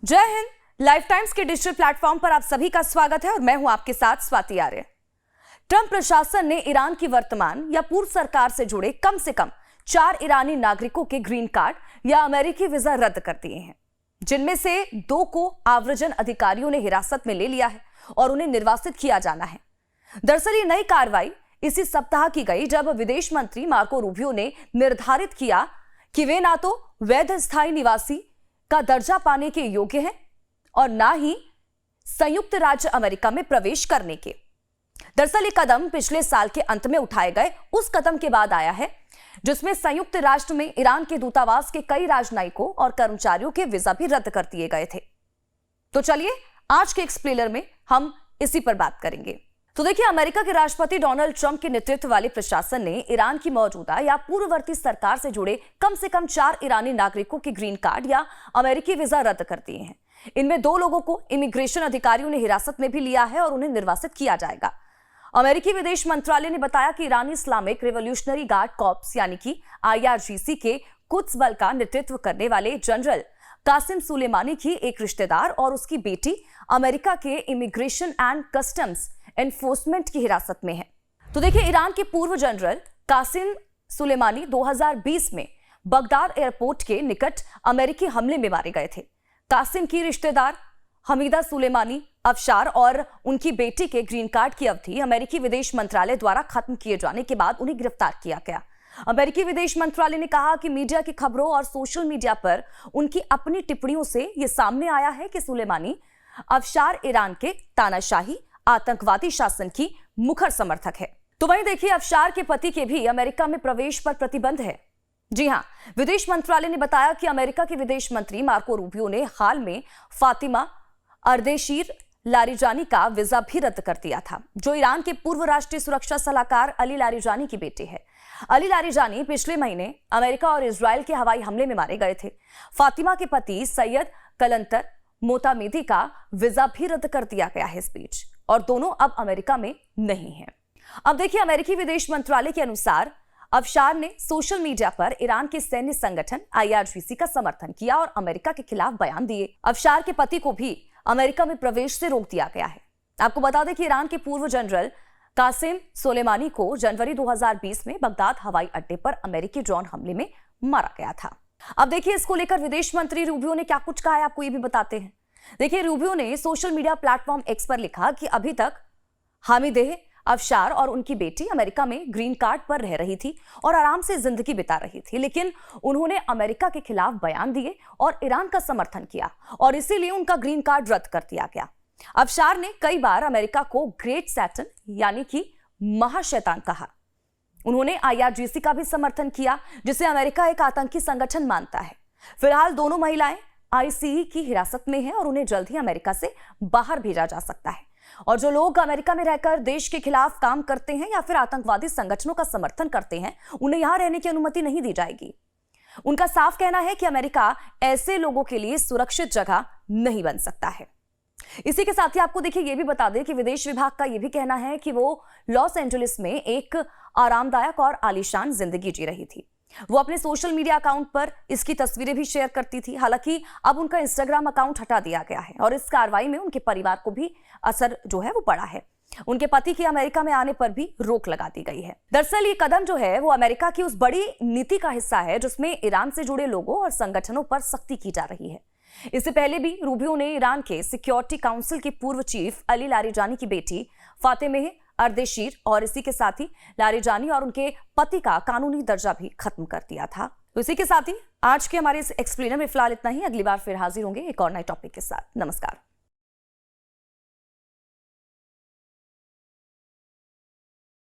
जय Hind. Life times के digital platform पर आप सभी का स्वागत है और मैं हूं आपके साथ स्वाति आर्य। ट्रंप प्रशासन ने ईरान की वर्तमान या पूर्व सरकार से जुड़े कम से कम 4 ईरानी नागरिकों के ग्रीन कार्ड या अमेरिकी वीजा रद्द कर दिए हैं, जिनमें से 2 को आव्रजन अधिकारियों ने हिरासत में ले लिया है और उन्हें निर्वासित किया जाना है। दरअसल ये नई कार्रवाई इसी सप्ताह की गई जब विदेश मंत्री मार्को रूबियो ने निर्धारित किया कि वे ना तो वैध स्थायी निवासी का दर्जा पाने के योग्य हैं और ना ही संयुक्त राज्य अमेरिका में प्रवेश करने के। दरअसल ये कदम पिछले साल के अंत में उठाए गए उस कदम के बाद आया है जिसमें संयुक्त राष्ट्र में ईरान के दूतावास के कई राजनयिकों और कर्मचारियों के वीजा भी रद्द कर दिए गए थे। तो चलिए आज के एक्सप्लेनर में हम इसी पर बात करेंगे। तो देखिए, अमेरिका के राष्ट्रपति डोनाल्ड ट्रंप के नेतृत्व वाले प्रशासन ने ईरान की मौजूदा या पूर्ववर्ती सरकार से जुड़े कम से कम 4 ईरानी नागरिकों के ग्रीन कार्ड या अमेरिकी वीजा रद्द कर दिए हैं। इनमें 2 लोगों को इमिग्रेशन अधिकारियों ने हिरासत में भी लिया है और उन्हें निर्वासित किया जाएगा। अमेरिकी विदेश मंत्रालय ने बताया कि ईरानी इस्लामिक रिवॉल्यूशनरी गार्ड कॉर्प्स यानी कि IRGC के कुद्स बल का नेतृत्व करने वाले जनरल कासिम सुलेमानी की एक रिश्तेदार और उसकी बेटी अमेरिका के इमिग्रेशन एंड कस्टम्स एनफोर्समेंट की हिरासत में है। तो देखिए, ईरान के पूर्व जनरल कासिम सुलेमानी 2020 में बगदाद एयरपोर्ट के निकट अमेरिकी हमले में मारे गए थे। कासिम की रिश्तेदार हमीदा सुलेमानी, अफशार और उनकी बेटी के ग्रीन कार्ड की अवधि अमेरिकी विदेश मंत्रालय द्वारा खत्म किए जाने के बाद उन्हें गिरफ्तार किया गया। अमेरिकी विदेश मंत्रालय ने कहा कि मीडिया की खबरों और सोशल मीडिया पर उनकी अपनी टिप्पणियों से यह सामने आया है कि सुलेमानी अफशार ईरान के तानाशाही आतंकवादी शासन की मुखर समर्थक है। तो वहीं देखिए, अफशार के पति के भी अमेरिका में प्रवेश पर प्रतिबंध है। जी हां, विदेश मंत्रालय ने बताया कि अमेरिका के विदेश मंत्री मार्को रूबियो ने हाल में फातिमा अर्देशीर लारिजानी का वीजा भी रद्द कर दिया था, जो ईरान के पूर्व राष्ट्रीय सुरक्षा सलाहकार अली लारिजानी की बेटी है। अली लारिजानी पिछले महीने अमेरिका और इजराइल के हवाई हमले में मारे गए थे। फातिमा के पति सैयद कलंतर मोतामेदी का वीजा भी रद्द कर दिया गया है इस बीच, और दोनों अब अमेरिका में नहीं हैं। अब देखिए, अमेरिकी विदेश मंत्रालय के अनुसार अफशार ने सोशल मीडिया पर ईरान के सैन्य संगठन IRGC का समर्थन किया और अमेरिका के खिलाफ बयान दिए। अफशार के पति को भी अमेरिका में प्रवेश से रोक दिया गया है। आपको बता दें कि ईरान के पूर्व जनरल कासिम सुलेमानी को जनवरी 2020 में बगदाद हवाई अड्डे पर अमेरिकी ड्रोन हमले में मारा गया था। अब देखिए, इसको लेकर विदेश मंत्री रूबियो ने क्या कुछ कहा है, आपको ये भी बताते हैं। देखिए, रूबियो ने सोशल मीडिया प्लेटफॉर्म X पर लिखा कि अभी तक हामिदेह अफशार और उनकी बेटी अमेरिका में ग्रीन कार्ड पर रह रही थी और आराम से जिंदगी बिता रही थी, लेकिन उन्होंने अमेरिका के खिलाफ बयान दिए और ईरान का समर्थन किया और इसीलिए उनका ग्रीन कार्ड रद्द कर दिया गया। अफशार ने कई बार अमेरिका को ग्रेट सैटन यानी कि महाशैतान कहा। उन्होंने IRGC का भी समर्थन किया, जिसे अमेरिका एक आतंकी संगठन मानता है। फिलहाल दोनों महिलाएं ICE की हिरासत में हैं और उन्हें जल्द ही अमेरिका से बाहर भेजा जा सकता है। और जो लोग अमेरिका में रहकर देश के खिलाफ काम करते हैं या फिर आतंकवादी संगठनों का समर्थन करते हैं, उन्हें यहां रहने की अनुमति नहीं दी जाएगी। उनका साफ कहना है कि अमेरिका ऐसे लोगों के लिए सुरक्षित जगह नहीं बन सकता है। इसी के साथ ही आपको देखिए ये भी बता दें कि विदेश विभाग का यह भी कहना है कि वो लॉस एंजलिस में एक आरामदायक और आलीशान जिंदगी जी रही थी। वो अपने सोशल मीडिया अकाउंट पर इसकी तस्वीरें भी शेयर करती थी। हालांकि अब उनका इंस्टाग्राम अकाउंट हटा दिया गया है और इस कार्रवाई में उनके परिवार को भी असर जो है वो पड़ा है। उनके पति के अमेरिका में आने पर भी रोक लगा दी गई है। दरअसल ये कदम जो है वो अमेरिका की उस बड़ी नीति का हिस्सा है जिसमें ईरान से जुड़े लोगों और संगठनों पर सख्ती की जा रही है। इससे पहले भी रूबियो ने ईरान के सिक्योरिटी काउंसिल के पूर्व चीफ अली लारिजानी की बेटी फातिमा अर्देशीर और इसी के साथ ही लारिजानी और उनके पति का कानूनी दर्जा भी खत्म कर दिया था। तो इसी के साथ ही आज के हमारे इस एक्सप्लेनर में फिलहाल इतना ही। अगली बार फिर हाजिर होंगे एक और नए टॉपिक के साथ। नमस्कार।